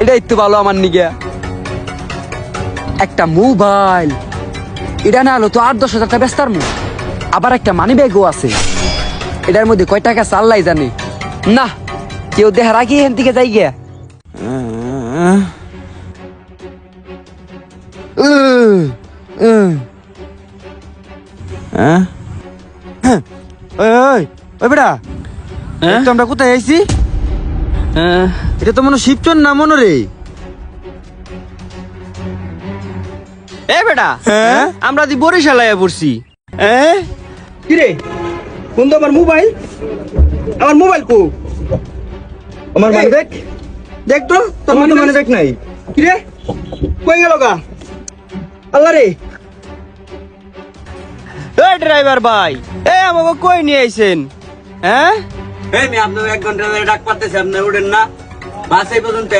এটাই তো ভালো আমার নিগে। একটা মোবাইল এটা না হলো তো 8-10 হাজার টাকা বেচতার মু। আবার একটা মানি ব্যাগও আছে, এটার মধ্যে কয় টাকা চাল্লাই জানে না। কেউ দেখার আগে এখান থেকে যাই গিয়া। ওই বেটা, তো আমরা কোথায় আইছি? এটা তো মনে শিবচর না মনে রে। এ বেটা, আমরা দি বরিশাল আয়া পড়ছি। কি রে, কোন তো আমার মোবাইল? আমার মোবাইল কো? আমার মানে দেখ, দেখ তো তোর মানে দেখ নাই। কি রে, কই গেল গা? আল্লাহ রে। এ ড্রাইভার ভাই, আমাকে কই নিয়ে আইছেন? আপনি 1 ঘন্টা ধরে ডাক পারতেছি, আপনি উঠেন না। বাস এই পর্যন্ত